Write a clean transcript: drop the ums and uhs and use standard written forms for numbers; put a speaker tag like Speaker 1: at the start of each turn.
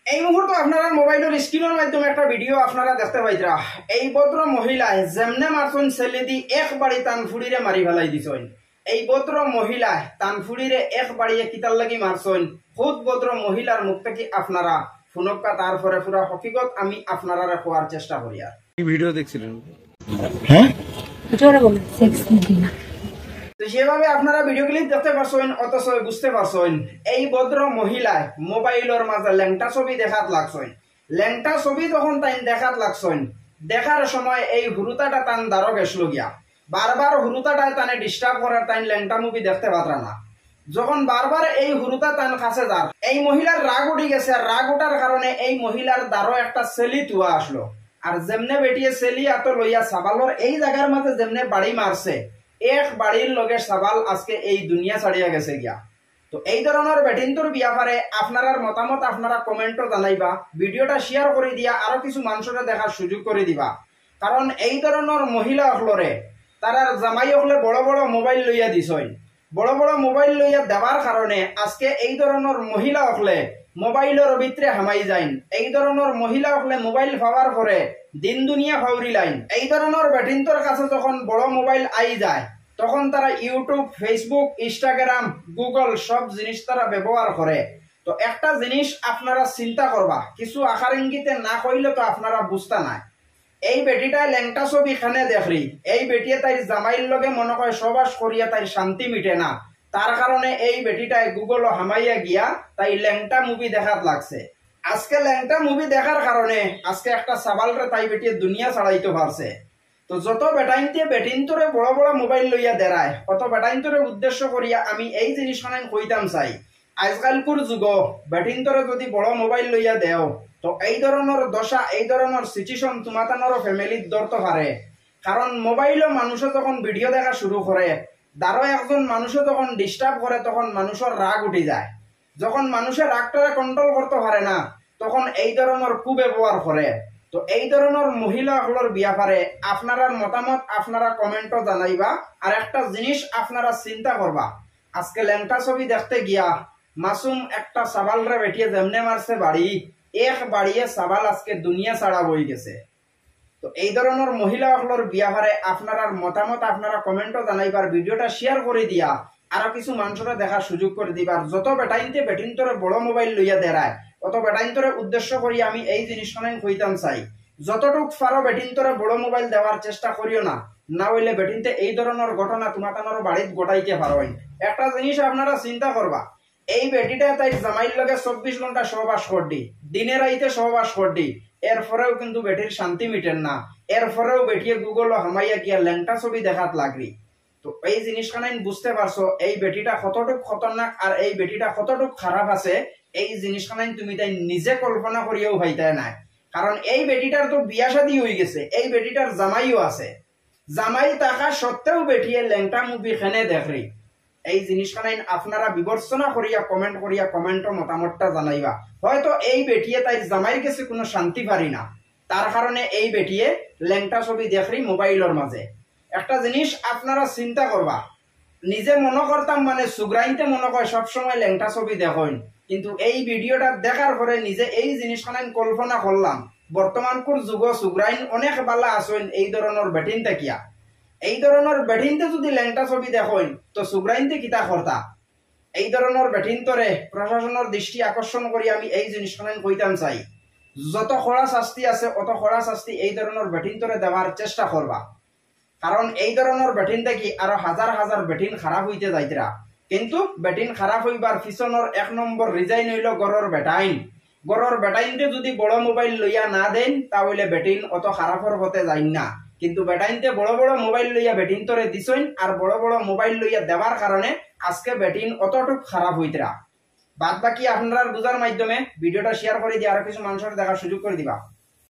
Speaker 1: এই মুহূর্তে আপনারা মোবাইলের স্ক্রিনের মাধ্যমে একটা ভিডিও আপনারা দেখতে পাইতরা। এই ভদ্র মহিলায় যেমনে মারছেন ছেলে দি একবারই তানফুড়িরে মারি ফেলাই দিছেন। এই ভদ্র মহিলায় তানফুড়িরে একবারিয়ে কিতার লাগি মারছেন। খুদ ভদ্র মহিলার মুখ থেকে আপনারা শুনকা, তারপরে পুরা হকিকত আমি আপনারা রাখার চেষ্টা করি। আর
Speaker 2: কি ভিডিও দেখছিলেন?
Speaker 3: হ্যাঁ,
Speaker 1: তো সেভাবে আপনারা ভিডিও ক্লিপ দেখতে পারছেন, অথচ বুঝতে পারছেন এই ভদ্র মহিলায় মোবাইলের মাঝে ল্যাংটা ছবি দেখাত লাগছেন। ল্যাংটা ছবি যখন তাই দেখাত লাগছেন, দেখার সময় এই হুরুতাটা তান দ্বারো গেছিল গিয়া। বারবার হুরুতাটায় তানে ডিস্টার্ব করার তাই ল্যাংটা মুভি দেখতে পারা না। যখন বারবার এই হুরুতা তান কাছে যার, এই মহিলার রাগ উঠে গেছে। রাগ উঠার কারণে এই মহিলার দ্বারো একটা সেলি তুয়া আসলো। আর যেমনে বেটিয়ে সেলি এত লইয়া সাবালর এই জায়গার মাঝে যেমনে বাড়ি মারছে, এক বাড়ির লগে সাবাল আজকে এই দুনিয়া ছাড়িয়া গেছে গিয়া। তো এই ধরনের বেটিনটোর ব্যাপারে আপনার মতামত আপনারা কমেন্টও জানাইবা, ভিডিওটা শেয়ার করে দিয়া আরো কিছু মানুষের দেখার সুযোগ করে দিবা। কারণ এই ধরনের মহিলা হলরে তারার জামাই হলে বড় বড় মোবাইল লইয়া দিছই। বড় বড় মোবাইল লইয়া দেওয়ার কারণে আজকে এই ধরনের মহিলা হলে মোবাইলের ভিতরে হামাই যাইন। এই ধরনের মহিলা হলে মোবাইল পাওয়ার পরে দিন দুনিয়া ফাউরি লাইন। এই ধরনের বেটিনটোর কাছে যখন বড় মোবাইল আই যায়, তখন তারা ইউটিউব, ফেসবুক, ইনস্টাগ্রাম, গুগল সব জিনিস তারা ব্যবহার করে। তো একটা জিনিস আপনারা চিন্তা করবা, কিছু আকার ইঙ্গিতে না কইলে তো আপনারা বুঝতা নাই। এই বেটিটায় ল্যাংটা ছবি খানে দেখরি, এই বেটিয়ে তাই জামাইর লগে মনে হয় সবাস করিয়া তাই শান্তি মিটে না। তার কারণে এই বেটিটায় গুগল হামাইয়া গিয়া তাই ল্যাংটা মুভি দেখাত লাগছে। আজকে ল্যাংটা মুভি দেখার কারণে আজকে একটা সাবালরে তাই বেটিয়ে দুনিয়া ছাড়াইতে পারছে। তো যত বেটাইনতে বেটিনতরে বড় বড় মোবাইল লইয়া দেরায়, অত বেটাইনতরে উদ্দেশ্য করিয়া আমি এই জিনিস কইতাম চাই, আজকালকুর যুগ বেটিনতরে যদি বড় মোবাইল লইয়া দেও, তো এই ধরনের দশা, এই ধরনের সিচুয়েশন তোমাতানোর ফ্যামিলির ধরতে পারে। কারণ মোবাইলও মানুষে যখন ভিডিও দেখা শুরু করে, দারো একজন মানুষে যখন ডিস্টার্ব করে, তখন মানুষের রাগ উঠে যায়। যখন মানুষের রাগটারে কন্ট্রোল করতে পারে না, তখন এই ধরনের কুব্যবহার করে। তো এই ধরনের মহিলাগুলোর ব্যাপারে আপনার মতামত আপনারা কমেন্টও জানাইবা। আর একটা জিনিস আপনারা চিন্তা করবা, আজকে ল্যাংটা ছবি দেখতে গিয়া মাসুম একটা সাবালরে বেটিয়ে যেমনে মারছে বাড়ি, এক বাড়িয়ে সাবাল আজকে দুনিয়া ছাড়া বই গেছে। তো এই ধরনের মহিলাগুলোর ব্যাপারে আপনার মতামত আপনারা কমেন্টও জানাইবার, ভিডিওটা শেয়ার করে দিয়া আরো কিছু মানুষরা দেখার সুযোগ করে দিবার। যত বেটাইনতে বেটিনতরে বড় মোবাইল লইয়া দেরায়, অত বেটাইনতরে উদ্দেশ্য করি আমি এই জিনিসটা কইতাম চাই, যতটুক পারো বেটিনতরে বড় মোবাইল দেওয়ার চেষ্টা করিও না। না হইলে বেটিনতে এই ধরনের ঘটনা তোমাতানোর বাড়িত গোটাইতে পারোই। একটা জিনিস আপনারা চিন্তা করবা, এই বেটিটা তাই জামাইর লগে 24 ঘন্টা সহবাস করডি, দিনের রাইতে সহবাস করডি, এরপরেও কিন্তু বেটির শান্তি মিটেন না। এরপরেও বেটিয়ে গুগল হামাইয়া গিয়া ল্যাংটা ছবি দেখাত লাগরি। তো এই জিনিসখানে বুঝতে পারছো এই বেটিটা কতটুক খতরনাক আর এই বেটিটা কতটুক খারাপ আছে। এই জিনিসখানে তুমি তাই নিজে কল্পনা করিয়াও ভাইতাই নাই। কারণ এই বেটিটার তো বিয়া শাদী হয়ে গেছে, এই বেটিটার জামাইও আছে। জামাই থাকা সত্ত্বেও বেটিয়ে ল্যাংটা মুভি খেনে দেখরি। এই জিনিসখানে আপনারা বিবেচনা করিয়া কমেন্ট করিয়া কমেন্টও মতামতটা জানাইবা। হয়তো এই বেটিয়ে তাই জামাইয়ের কাছে কোনো শান্তি পারি না, তার কারণে এই বেটিয়ে ল্যাংটা ছবি দেখরি মোবাইলের মাঝে। একটা জিনিস আপনারা চিন্তা করবা, নিজে মনে করতাম মানে সুগ্রাইনতে মনে হয় সবসময় ল্যাংটা ছবি দেখেন, কিন্তু এই ভিডিওটা দেখার পরে নিজে এই জিনিসখানে কল্পনা করলাম, বর্তমানকুর যুগ সুগ্রাইন অনেক বালা আসেন এই ধরনের বেটিন থাকিয়া। এই ধরনের বেটিনতে যদি ল্যাংটা ছবি দেখেন, তো সুগ্রাইনতে কিতা করতা। এই ধরনের বেটিনতরে প্রশাসনের দৃষ্টি আকর্ষণ করি আমি এই জিনিসখানে কইতাম চাই, যত কড়া শাস্তি আছে অত কড়া শাস্তি এই ধরনের বেটিনতরে দেওয়ার চেষ্টা করবা। কারণ এই ধরনের বেটিন থেকে আরো হাজার হাজার বেটিন খারাপ হইতে যাইতরা। কিন্তু বেটিন খারাপ হইবার পিছনের এক নম্বর রিজাইন হইল গড়র বেটাইন। গড়র বেটাইনতে যদি বড় মোবাইল লইয়া না দেন, তাহলে বেটিন অত খারাপর হতে যাই না। কিন্তু বেটাইনতে বড় বড় মোবাইল লইয়া বেটিন তরে দিছেন, আর বড় বড় মোবাইল লইয়া দেওয়ার কারণে আজকে বেটিন অতটুক খারাপ হইতরা। বাদ বাকি আপনারা বুঝার মাধ্যমে ভিডিওটা শেয়ার করে দিয়ে আরো কিছু মানুষের দেখার সুযোগ করে দিবা।